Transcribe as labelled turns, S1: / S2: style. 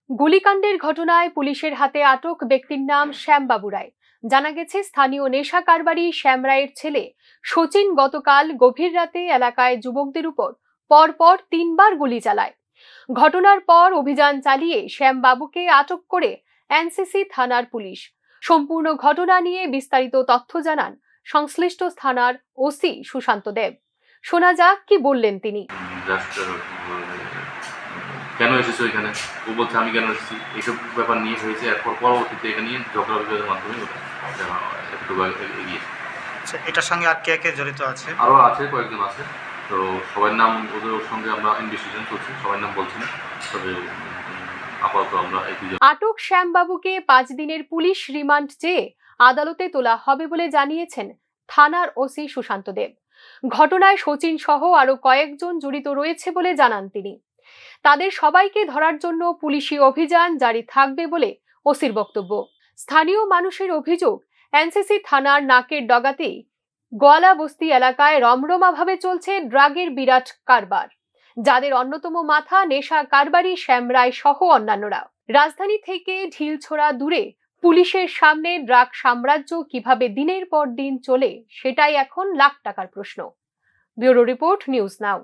S1: গুলিকাণ্ডের ঘটনায় পুলিশের হাতে আটক ব্যক্তির নাম শ্যামবাবু রায়। জানা গেছে, স্থানীয় নেশা কারবারি শ্যাম রায়ের ছেলে শচীন গতকাল গভীর রাতে এলাকায় যুবকদের উপর পরপর 3বার গুলি চালায়। ঘটনার পর অভিযান চালিয়ে শ্যামবাবুকে আটক করে এনসিসি থানার পুলিশ। সম্পূর্ণ ঘটনা নিয়ে বিস্তারিত তথ্য জানান সংশ্লিষ্ট থানার ওসি সুশান্ত দেব। শোনা যাক কি বললেন তিনি।
S2: কেন এসেছো এখানে? ও বলছে আমি কেন এসেছি, এইসব ব্যাপার নিয়ে হয়েছে। এরপর পরবর্তীতে এটা নিয়ে ঝগড়া বিবাদের মাধ্যমে একটু এগিয়ে।
S3: আচ্ছা, এটার সঙ্গে আর কে কে জড়িত আছে?
S2: আরও আছে, কয়েকজন আছে। তো সবার নাম ওদের সঙ্গে আমরা ইনভেস্টিগেশন করছি, সবার নাম বলছি না, তবে আপাতত আমরা এই দুজন।
S1: আটক শ্যামবাবুকে 5 দিনের পুলিশ রিমান্ড চেয়ে আদালতে তোলা হবে বলে জানিয়েছেন থানার ওসি সুশান্ত দেব। ঘটনায় শচীন সহ আরো কয়েকজন জড়িত রয়েছে বলে জানান তিনি। তাদের সবাইকে ধরার জন্য পুলিশি অভিযান জারি থাকবে বলে ওসির বক্তব্য। স্থানীয় মানুষের অভিযোগ, এনসিসি থানার নাকের ডগাতেই গোয়ালা বস্তি এলাকায় রমরমাভাবে চলছে ড্রাগের বিরাট কারবার, যাদের অন্যতম মাথা নেশা কারবারি শ্যাম রায় সহ অন্যান্যরা। রাজধানী থেকে ঢিলছোড়া দূরে পুলিশের সামনে ড্রাগ সাম্রাজ্য কিভাবে দিনের পর দিন চলে, সেটাই এখন লাখ টাকার প্রশ্ন। Bureau report, news now.